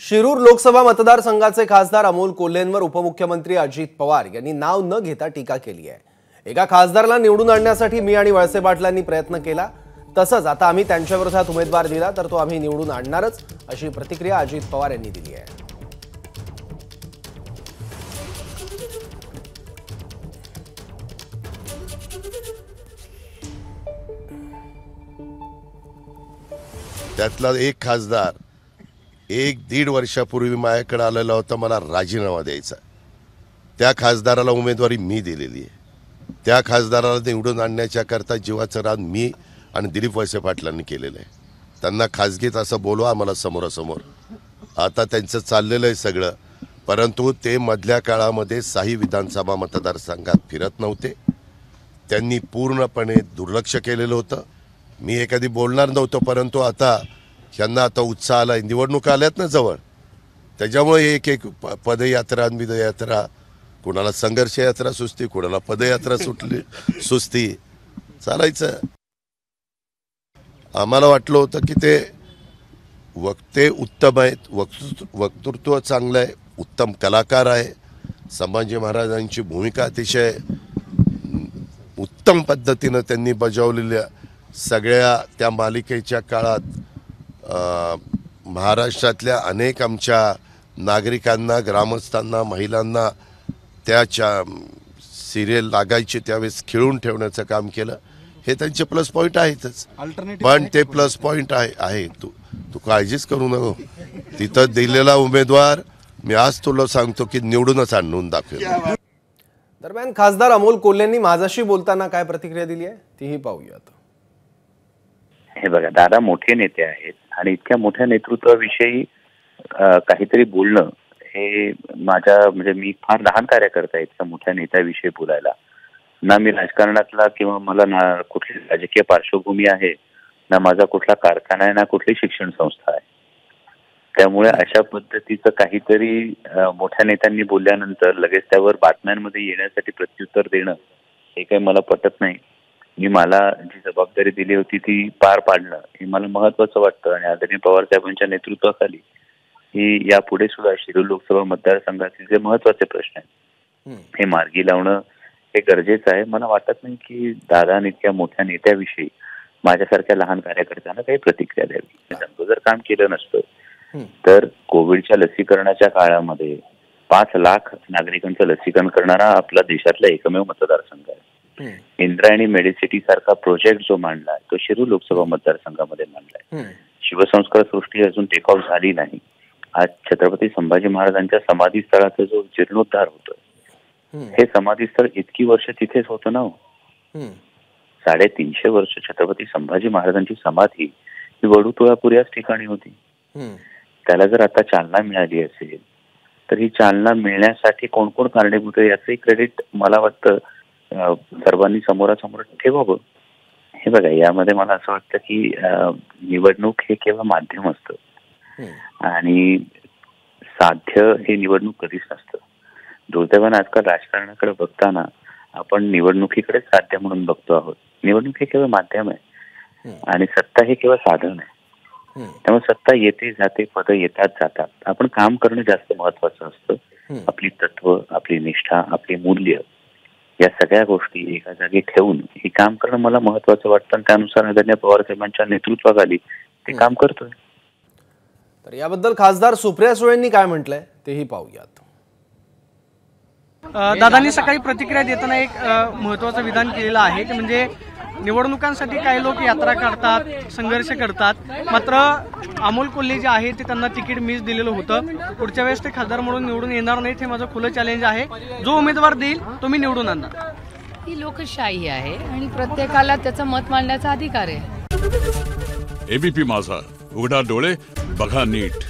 शिरूर लोकसभा मतदारसंघाचे खासदार अमोल कोल्हेंवर उपमुख्यमंत्री अजित पवार यांनी नाव न घेता टीका केली आहे। एका खासदाराला निवडून आणण्यासाठी मी आणि वळसे पाटलांनी प्रयत्न केला, तसंच आता आम्ही त्यांच्या विरोधात उमेदवार दिला तर तो आम्ही निवडून आणणारच, अशी प्रतिक्रिया अजित पवार यांनी दिली आहे। त्यातला एक खासदार 1-1.5 वर्षापूर्वी माझ्याकडे आलेला होता, मला राजीनामा द्यायचा। त्या खासदाराला उमेदवारी मी दिलेली आहे। त्या खासदाराला निवडून आणण्याच्या करता जीवाचं रान मी आणि दिलीप वळसे पाटलांनी केलेलं आहे। त्यांना खासगीत असं बोलवा आम्हाला समोरासमोर। आता त्यांचं चाललेलं आहे सगळं, परंतु ते मधल्या काळामध्ये 6 विधानसभा मतदारसंघात फिरत नव्हते। त्यांनी पूर्णपणे दुर्लक्ष केलेलं होतं। मी एखादी बोलणार नव्हतो, परंतु आता यांना आता उत्साह आला, निवडणूक आल्यात ना जवळ, त्याच्यामुळे एक पदयात्रा आणि विदयात्रा, कुणाला संघर्ष यात्रा सुस्ती, कुणाला पदयात्रा सुस्ती चालायचं। आम्हाला वाटलं होतं की ते वक्ते उत्तम आहेत, वक्तृत्व चांगलं आहे, उत्तम कलाकार आहे, संभाजी महाराजांची भूमिका अतिशय उत्तम पद्धतीनं त्यांनी बजावलेल्या सगळ्या त्या मालिकेच्या काळात महाराष्ट्रातल्या अनेक आमच्या नागरिकांना, ग्रामस्थांना, महिलांना त्याच्या सिरियल लागायचे त्यावेळेस खिळून ठेवण्याचं काम केलं। हे त्यांचे प्लस पॉईंट आहेतच, पण ते प्लस पॉईंट आहे तू काळजीच करू नको। तिथं दिलेला उमेदवार मी आज तुला सांगतो की निवडूनच आणून दाखवेल। दरम्यान खासदार अमोल कोल्हेंनी माझ्याशी बोलताना काय प्रतिक्रिया दिली आहे तीही पाहूयात। हे बघा, दादा मोठे नेते आहेत आणि इतक्या मोठ्या नेतृत्वाविषयी काहीतरी बोलणं हे माझ्या म्हणजे मी फार लहान कार्यकर्ता आहे इतक्या मोठ्या नेत्याविषयी बोलायला। ना मी राजकारणातला किंवा मला ना कुठली राजकीय पार्श्वभूमी आहे, ना माझा कुठला कारखाना आहे, ना कुठली शिक्षण संस्था आहे। त्यामुळे अशा पद्धतीचं काहीतरी मोठ्या नेत्यांनी बोलल्यानंतर लगेच त्यावर बातम्यांमध्ये येण्यासाठी प्रत्युत्तर देणं हे काही मला पटत नाही। मी मला जी जबाबदारी दिली होती ती पार पाडणं हे मला महत्वाचं वाटतं आणि आदरणीय पवार साहेबांच्या नेतृत्वाखाली ही यापुढे सुद्धा शिरूर लोकसभा मतदारसंघातील जे महत्वाचे प्रश्न आहेत हे मार्गी लावणं हे गरजेचं आहे। मला वाटत नाही की दादांनी इतक्या मोठ्या नेत्याविषयी माझ्यासारख्या लहान कार्यकर्त्यांना काही प्रतिक्रिया द्यावी। त्यांचं जर काम केलं नसतं तर कोविडच्या लसीकरणाच्या काळामध्ये 5 लाख नागरिकांचं लसीकरण करणारा आपला देशातला एकमेव मतदारसंघ आहे। इंद्रायणी मेडिसिटी सारखा प्रोजेक्ट जो मांडलाय तो शिरूर लोकसभा मतदारसंघामध्ये मांडलाय। शिवसंस्कार सृष्टी अजून टेक ऑफ झाली नाही। आज छत्रपती संभाजी महाराजांच्या समाधी स्थळाचा जो जीर्णोद्धार होतोय, हे समाधी स्थळ इतकी वर्ष तिथेच होतं ना। 350 वर्ष छत्रपती संभाजी महाराजांची समाधी ही वडूतोळापूर याच ठिकाणी होती। त्याला जर आता चालना मिळाली असेल तर ही चालना मिळण्यासाठी कोण कोण कारणीभूत आहे याचंही क्रेडिट मला वाटतं सर्वांनी समोरासमोर ठेवावं। हे बघा, यामध्ये मला असं वाटतं की निवडणूक हे केवळ माध्यम असतं आणि साध्य हे निवडणूक कधीच नसतं। दुर्दैवानं आजकाल राजकारणाकडे बघताना आपण निवडणुकीकडे साध्य म्हणून बघतो आहोत। निवडणूक हे केवळ माध्यम आहे आणि सत्ता हे केवळ साधन आहे। त्यामुळे सत्ता येते जाते, पद येतात जातात, आपण काम करणं जास्त महत्वाचं असतं। आपली तत्व, आपली निष्ठा, आपली मूल्य या सगळ्या गोष्टी एका जागी ठेवून हे काम करणं मला महत्वाचं वाटतं आणि त्यानुसार आदरणीय पवार साहेबांच्या नेतृत्वाखाली ते काम करतोय। तर याबद्दल खासदार सुप्रिया सुळेंनी काय म्हटलंय तेही पाहूयात। दादांनी सकाळी प्रतिक्रिया देताना एक महत्वाचं विधान केलेलं आहे, ते म्हणजे निवडणुकांसाठी काही लोक यात्रा काढतात, संघर्ष करतात, मात्र अमोल कोल्हे जे आहे ते त्यांना तिकीट मीच दिलेलं होतं। पुढच्या वेळेस ते खासदार म्हणून निवडून येणार नाहीत, हे माझं खुलं चॅलेंज आहे। जो उमेदवार देईल तो मी निवडून आणणार। ही लोकशाही आहे आणि प्रत्येकाला त्याचं मत मांडण्याचा अधिकार आहे। एबीपी माझा, उघडा डोळे बघा नीट।